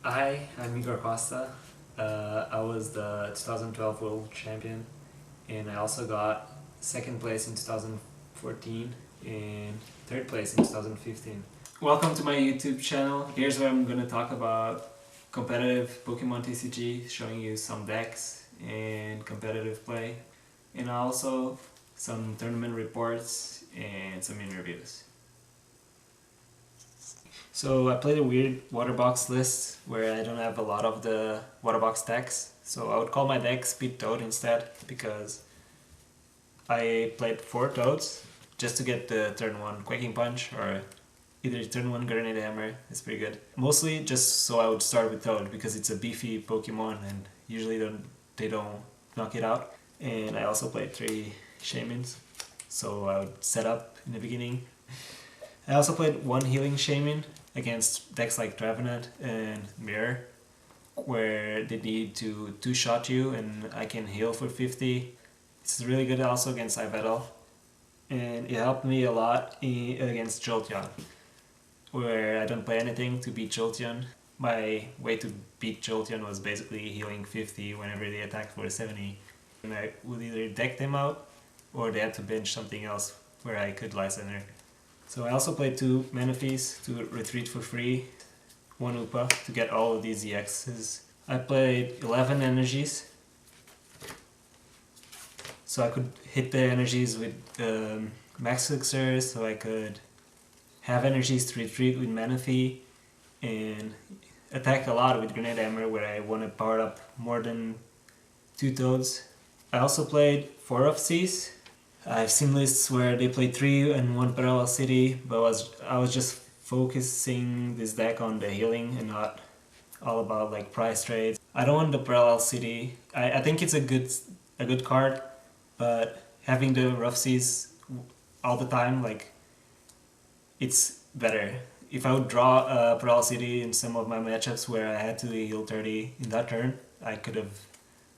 Hi, I'm Igor Costa. I was the 2012 World Champion, and I also got second place in 2014 and third place in 2015. Welcome to my YouTube channel. Here's where I'm gonna talk about competitive Pokemon TCG, showing you some decks and competitive play, and also some tournament reports and some interviews. So I played a weird Waterbox list where I don't have a lot of the Waterbox decks. So I would call my deck Speed Toad instead, because I played 4 Toads just to get the turn 1 Quaking Punch, or either turn 1 Grenade Hammer. It's pretty good. Mostly just so I would start with Toad because it's a beefy Pokemon and usually they don't knock it out. And I also played 3 Shamans, so I would set up in the beginning. I also played 1 Healing Shaman against decks like Dravenant and Mirror, where they need to 2-shot you and I can heal for 50. It's really good also against Ivettle, and it helped me a lot against Jolteon, where I don't play anything to beat Jolteon. My way to beat Jolteon was basically healing 50 whenever they attacked for 70, and I would either deck them out or they had to bench something else where I could Lysander. So I also played 2 Manaphy's to retreat for free, 1 Upa to get all of these EXs. I played 11 energies, so I could hit the energies with Max Elixirs, so I could have energies to retreat with Manaphy and attack a lot with Grenade Hammer, where I want to power up more than 2 Toads. I also played 4 of C's. I've seen lists where they play 3 and 1 Parallel City, but I was just focusing this deck on the healing and not all about like price trades. I don't want the Parallel City. I think it's a good card, but having the Rough Seas all the time, like, it's better. If I would draw a Parallel City in some of my matchups where I had to heal 30 in that turn, I could have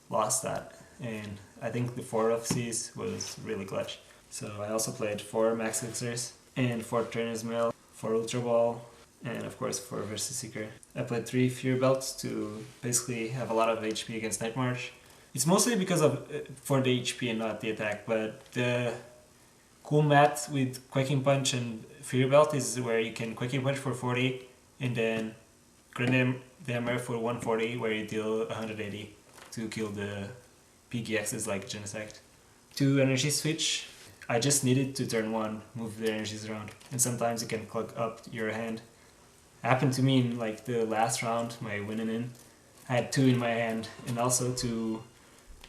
lost that. And I think the 4 of C's was really clutch. So I also played 4 Max Elixirs and 4 Trainer's Mail, 4 Ultra Ball, and of course 4 Versus Seeker. I played 3 Fear Belts to basically have a lot of HP against Night March. It's mostly because of for the HP and not the attack, but the cool mat with Quaking Punch and Fear Belt is where you can Quaking Punch for 40 and then Grenade Hammer for 140, where you deal 180 to kill the PGXs like Genesect. To energy switch, I just needed to turn 1, move the energies around, and sometimes you can clock up your hand. Happened to me in like the last round, my winning in. I had 2 in my hand and also 2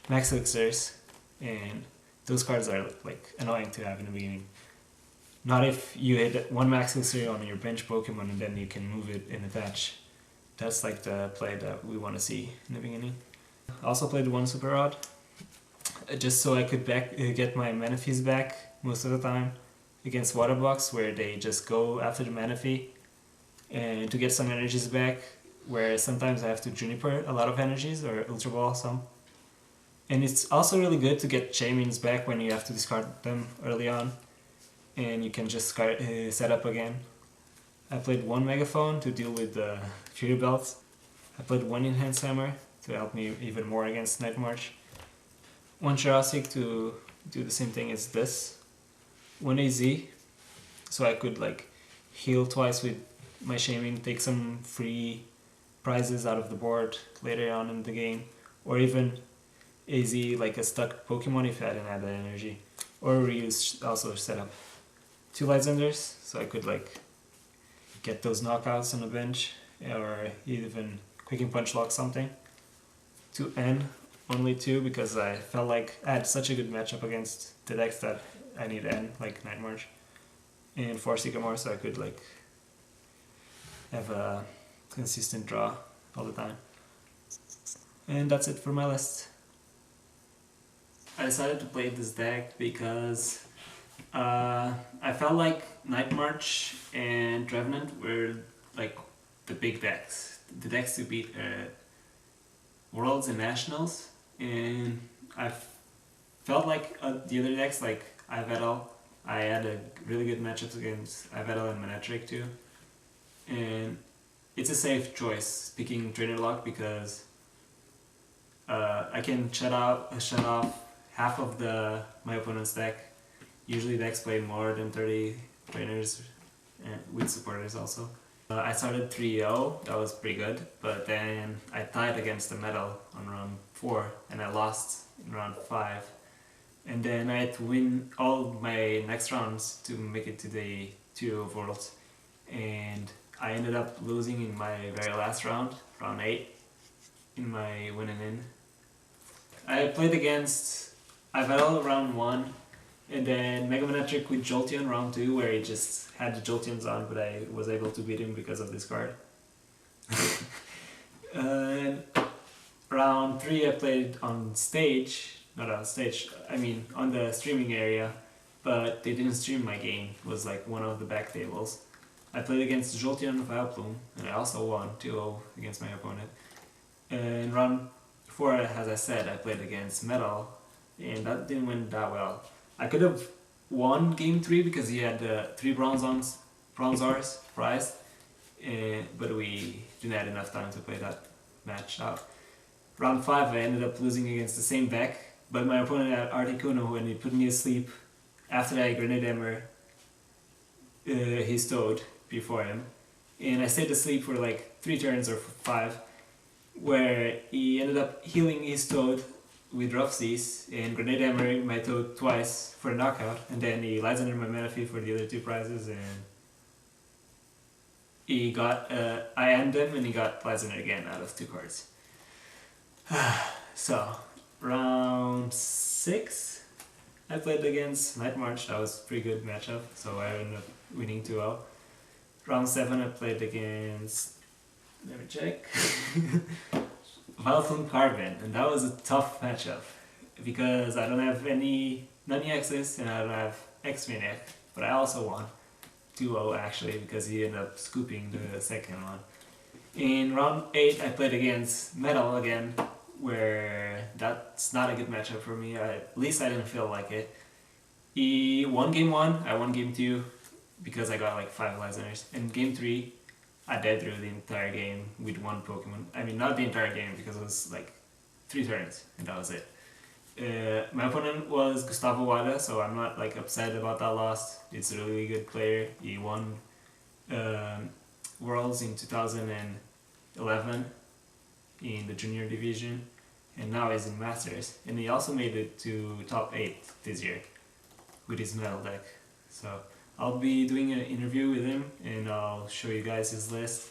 Max Elixirs, and those cards are like annoying to have in the beginning. Not if you hit 1 Max Elixir on your bench Pokemon and then you can move it and attach. That's like the play that we want to see in the beginning. I also played 1 Super Rod, just so I could get my Manaphy's back most of the time against Waterbox, where they just go after the Manaphy, and to get some energies back, where sometimes I have to Juniper a lot of energies or Ultra Ball some. And it's also really good to get Shamans back when you have to discard them early on, and you can just set up again. I played 1 Megaphone to deal with the Fury Belts. I played 1 Enhanced Hammer to help me even more against Night March. 1 Jurassic to do the same thing as this. 1 AZ, so I could like heal twice with my Shaman, take some free prizes out of the board later on in the game, or even AZ like a stuck Pokemon if I didn't have that energy, or reuse also set up. 2 Lysanders, so I could like get those knockouts on the bench, or even Quaking Punch lock something. 2 N, only 2 because I felt like I had such a good matchup against the decks that I need N, like Night March. And 4 Sycamore, so I could like have a consistent draw all the time. And that's it for my list. I decided to play this deck because I felt like Night March and Trevenant were like the big decks. The decks to beat Worlds and Nationals, and I felt like the other decks like Ivettle, I had a really good matchups against Ivettle and Manectric too, and it's a safe choice picking trainer lock because I can shut off half of my opponent's deck. Usually decks play more than 30 trainers and with supporters also. I started 3-0, that was pretty good, but then I tied against the metal on round 4 and I lost in round 5. And then I had to win all my next rounds to make it to the 2 Worlds. And I ended up losing in my very last round, round 8, in my win and in. I played against Ivel round 1, and then Mega Manetric with Jolteon round 2, where he just had the Jolteons on, but I was able to beat him because of this card. And round 3 I played on stage, not on stage, I mean on the streaming area, but they didn't stream my game, it was like one of the back tables. I played against Jolteon Vileplume, and I also won 2-0 against my opponent. And round 4, as I said, I played against Metal, and that didn't win that well. I could have won game 3 because he had 3 Bronzors prized, but we didn't have enough time to play that match out. Round 5 I ended up losing against the same deck, but my opponent had Articuno and he put me asleep after I Grenade Hammer his Toad before him. And I stayed asleep for like 3 turns or 5, where he ended up healing his Toad with Rough Seas and Grenade Hammering my Toad twice for a knockout, and then he lies under my mana fee for the other 2 prizes, and he got I ended him and he got Lysander again out of 2 cards. So round 6 I played against Night March, that was a pretty good matchup, so I ended up winning 2-0. Round 7 I played against, let me check, Vileplume Carbon, and that was a tough matchup because I don't have any Nunyaxes and I don't have X-Maniac, but I also won 2-0 actually because he ended up scooping the second one. In round 8 I played against Metal again, where that's not a good matchup for me, at least I didn't feel like it. He won game 1, I won game 2 because I got like 5 Lysanders. In game 3 I dead through the entire game with 1 Pokemon. I mean, not the entire game because it was like 3 turns and that was it. My opponent was Gustavo Wada, so I'm not like upset about that loss. It's a really good player. He won Worlds in 2011 in the junior division, and now he's in Masters. And he also made it to top 8 this year with his metal deck. So I'll be doing an interview with him and I'll show you guys his list.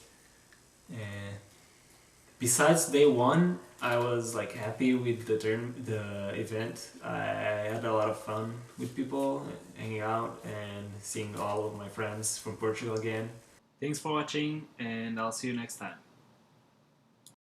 Besides day 1, I was like happy with the event. I had a lot of fun with people, hanging out and seeing all of my friends from Portugal again. Thanks for watching, and I'll see you next time.